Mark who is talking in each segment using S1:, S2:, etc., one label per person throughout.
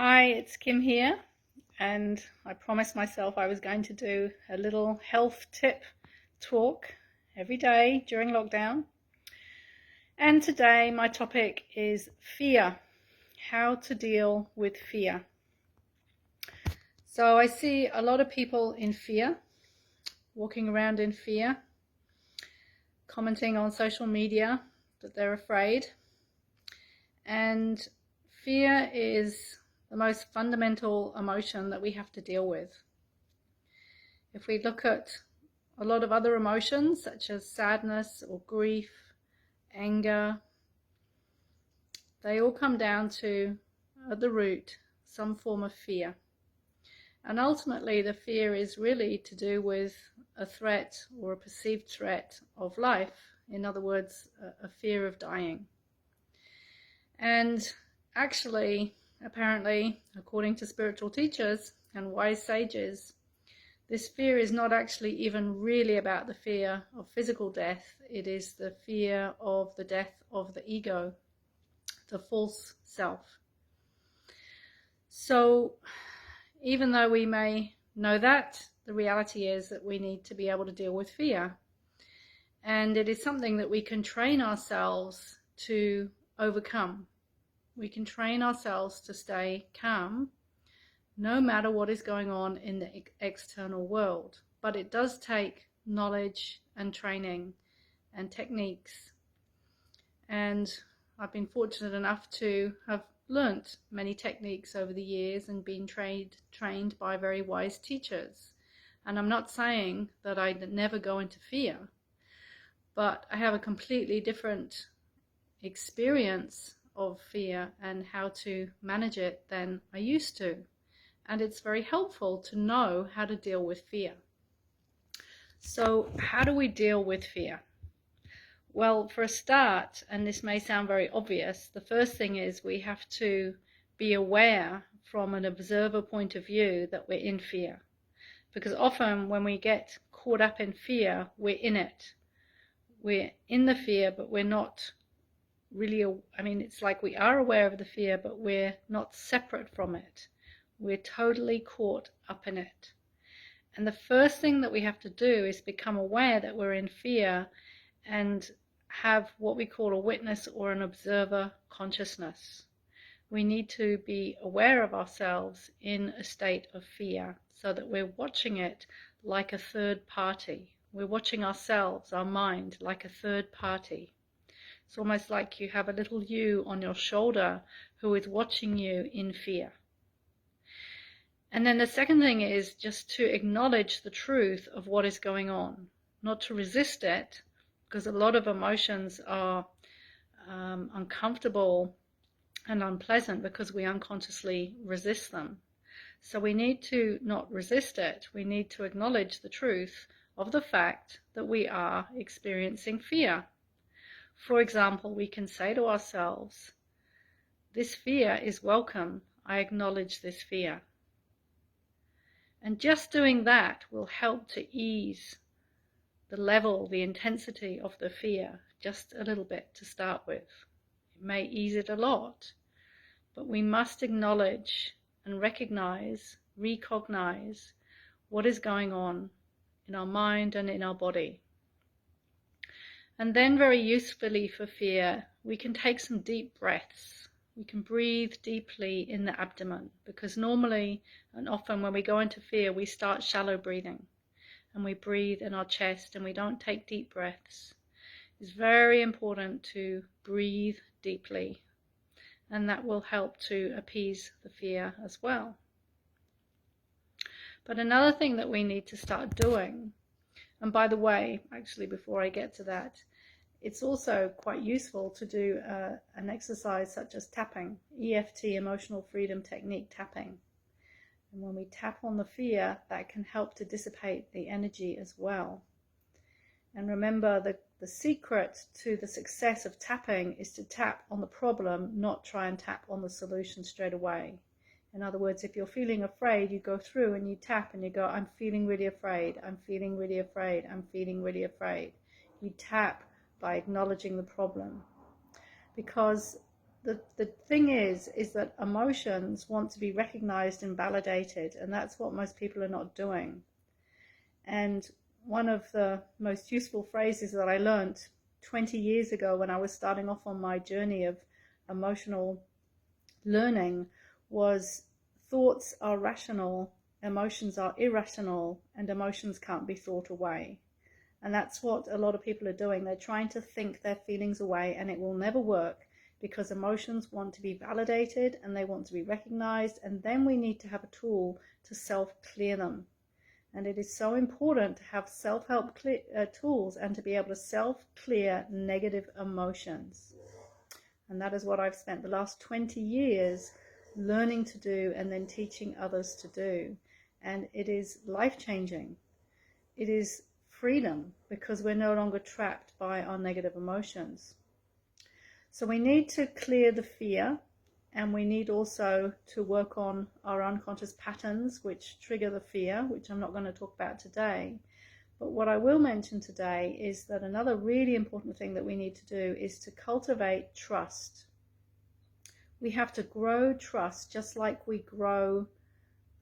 S1: Hi, it's Kim here, and I promised myself I was going to do a little health tip talk every day during lockdown. And today my topic is fear, how to deal with fear. So I see a lot of people in fear, walking around in fear, commenting on social media that they're afraid. And fear is the most fundamental emotion that we have to deal with. If we look at a lot of other emotions such as sadness or grief, anger, they all come down to, at the root, some form of fear. And ultimately the fear is really to do with a threat or a perceived threat of life. In other words, a fear of dying. And actually, apparently, according to spiritual teachers and wise sages, this fear is not actually even really about the fear of physical death. It is the fear of the death of the ego, the false self. So even though we may know that, the reality is that we need to be able to deal with fear. And it is something that we can train ourselves to overcome. We can train ourselves to stay calm no matter what is going on in the external world. But it does take knowledge and training and techniques. And I've been fortunate enough to have learnt many techniques over the years and been trained by very wise teachers. And I'm not saying that I never go into fear, but I have a completely different experience of fear and how to manage it than I used to. And it's very helpful to know how to deal with fear. So how do we deal with fear? Well, for a start, and this may sound very obvious, the first thing is we have to be aware from an observer point of view that we're in fear. Because often when we get caught up in fear, we're in it. We're in the fear, but we're not really, it's like we are aware of the fear, but we're not separate from it. We're totally caught up in it. And the first thing that we have to do is become aware that we're in fear and have what we call a witness or an observer consciousness. We need to be aware of ourselves in a state of fear so that we're watching it like a third party. We're watching ourselves, our mind, like a third party. It's almost like you have a little you on your shoulder who is watching you in fear. And then the second thing is just to acknowledge the truth of what is going on, not to resist it, because a lot of emotions are uncomfortable and unpleasant because we unconsciously resist them. So we need to not resist it. We need to acknowledge the truth of the fact that we are experiencing fear. For example, we can say to ourselves, this fear is welcome. I acknowledge this fear. And just doing that will help to ease the level, the intensity of the fear just a little bit to start with. It may ease it a lot, but we must acknowledge and recognize what is going on in our mind and in our body. And then very usefully for fear, we can take some deep breaths. We can breathe deeply in the abdomen, because normally and often when we go into fear, we start shallow breathing and we breathe in our chest and we don't take deep breaths. It's very important to breathe deeply, and that will help to appease the fear as well. But another thing that we need to start doing, and by the way, actually before I get to that, it's also quite useful to do an exercise such as tapping, EFT, Emotional Freedom Technique tapping. And when we tap on the fear, that can help to dissipate the energy as well. And remember, the secret to the success of tapping is to tap on the problem, not try and tap on the solution straight away. In other words, if you're feeling afraid, you go through and you tap and you go, I'm feeling really afraid, I'm feeling really afraid, I'm feeling really afraid. You tap by acknowledging the problem. Because the thing is that emotions want to be recognized and validated, and that's what most people are not doing. And one of the most useful phrases that I learned 20 years ago when I was starting off on my journey of emotional learning was, thoughts are rational, emotions are irrational, and emotions can't be thought away. And that's what a lot of people are doing. They're trying to think their feelings away, and it will never work, because emotions want to be validated and they want to be recognized, and then we need to have a tool to self-clear them. And it is so important to have self-help tools and to be able to self-clear negative emotions. And that is what I've spent the last 20 years learning to do and then teaching others to do. And it is life-changing. It is freedom, because we're no longer trapped by our negative emotions. So we need to clear the fear, and we need also to work on our unconscious patterns which trigger the fear, which I'm not going to talk about today. But what I will mention today is that another really important thing that we need to do is to cultivate trust. We have to grow trust just like we grow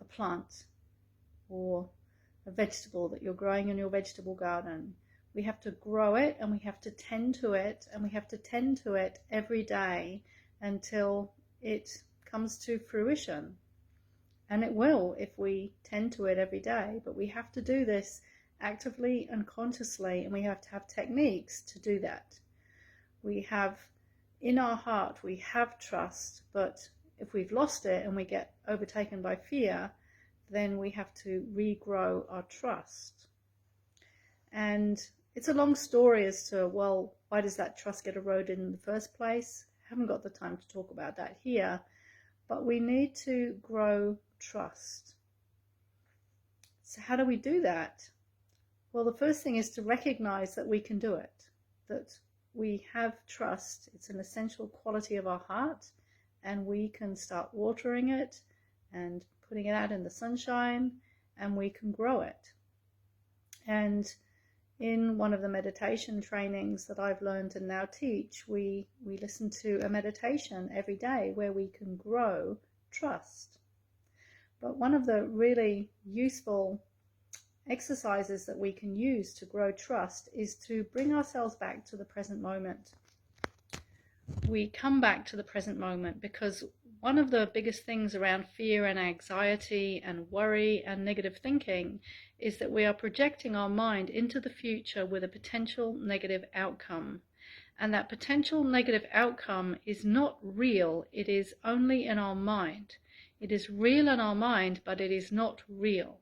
S1: a plant or a vegetable that you're growing in your vegetable garden. We have to grow it, and we have to tend to it, and we have to tend to it every day until it comes to fruition. And it will if we tend to it every day, but we have to do this actively and consciously, and we have to have techniques to do that. We have, in our heart, we have trust, but if we've lost it and we get overtaken by fear, then we have to regrow our trust. And it's a long story as to, well, why does that trust get eroded in the first place? I haven't got the time to talk about that here, but we need to grow trust. So how do we do that? Well, the first thing is to recognize that we can do it, that we have trust. It's an essential quality of our heart, and we can start watering it and putting it out in the sunshine, and we can grow it. And in one of the meditation trainings that I've learned and now teach, we listen to a meditation every day where we can grow trust. But one of the really useful exercises that we can use to grow trust is to bring ourselves back to the present moment. We come back to the present moment because one of the biggest things around fear and anxiety and worry and negative thinking is that we are projecting our mind into the future with a potential negative outcome. And that potential negative outcome is not real. It is only in our mind. It is real in our mind, but it is not real.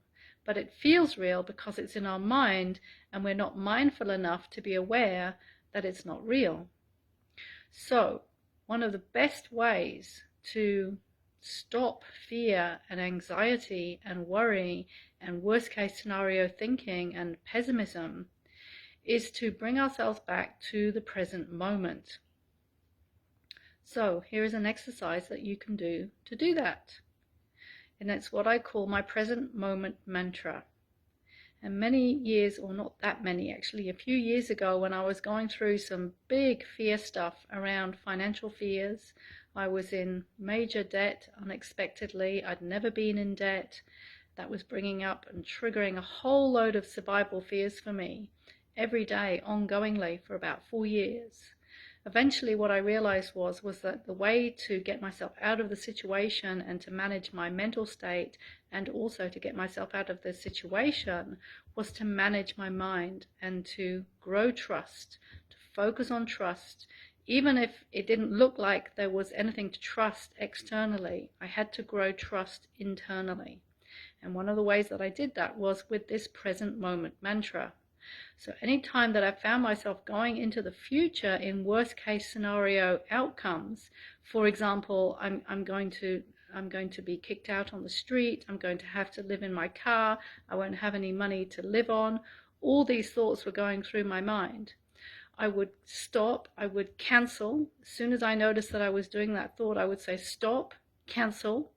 S1: But it feels real because it's in our mind, and we're not mindful enough to be aware that it's not real. So, one of the best ways to stop fear and anxiety and worry and worst case scenario thinking and pessimism is to bring ourselves back to the present moment. So here is an exercise that you can do to do that. And it's what I call my present moment mantra. And many years, or not that many actually, a few years ago when I was going through some big fear stuff around financial fears, I was in major debt unexpectedly. I'd never been in debt. That was bringing up and triggering a whole load of survival fears for me every day, ongoingly, for about 4 years. Eventually what I realized was that the way to get myself out of the situation and to manage my mental state and also to get myself out of the situation was to manage my mind and to grow trust, to focus on trust. Even if it didn't look like there was anything to trust externally, I had to grow trust internally. And one of the ways that I did that was with this present moment mantra. So anytime that I found myself going into the future in worst case scenario outcomes, for example, I'm going to be kicked out on the street, I'm going to have to live in my car, I won't have any money to live on, all these thoughts were going through my mind. I would stop, I would cancel. As soon as I noticed that I was doing that thought, I would say stop, cancel,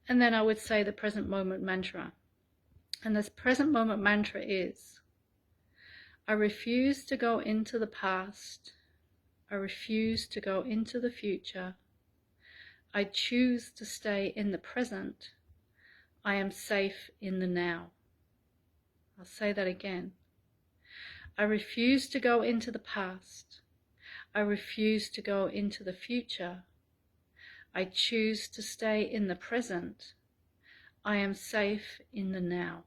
S1: and then I would say the present moment mantra. And this present moment mantra is, I refuse to go into the past. I refuse to go into the future. I choose to stay in the present. I am safe in the now. I'll say that again. I refuse to go into the past. I refuse to go into the future. I choose to stay in the present. I am safe in the now.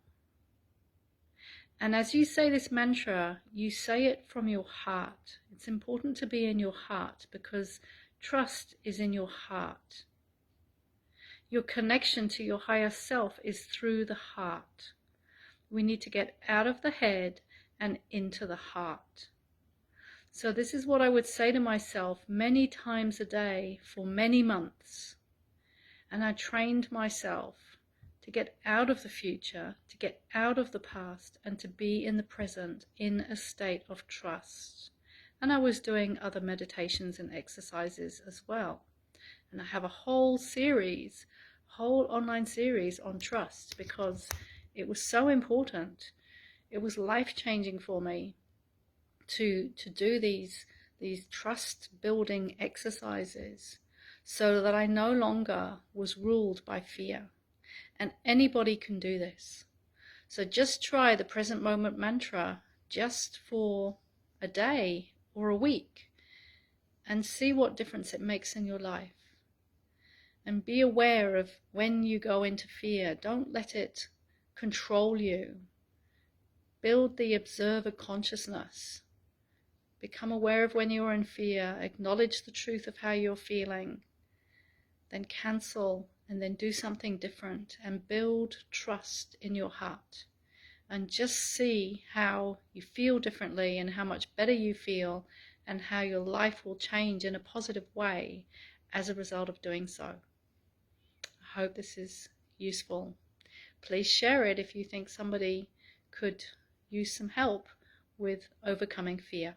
S1: And as you say this mantra, you say it from your heart. It's important to be in your heart because trust is in your heart. Your connection to your higher self is through the heart. We need to get out of the head and into the heart. So this is what I would say to myself many times a day for many months. And I trained myself to get out of the future, to get out of the past, and to be in the present in a state of trust. And I was doing other meditations and exercises as well. And I have a whole online series on trust because it was so important. It was life-changing for me to do these trust building exercises so that I no longer was ruled by fear. And anybody can do this. So just try the present moment mantra just for a day or a week and see what difference it makes in your life. And be aware of when you go into fear. Don't let it control you. Build the observer consciousness. Become aware of when you're in fear. Acknowledge the truth of how you're feeling. Then cancel and then do something different and build trust in your heart. And just see how you feel differently and how much better you feel and how your life will change in a positive way as a result of doing so. I hope this is useful. Please share it if you think somebody could use some help with overcoming fear.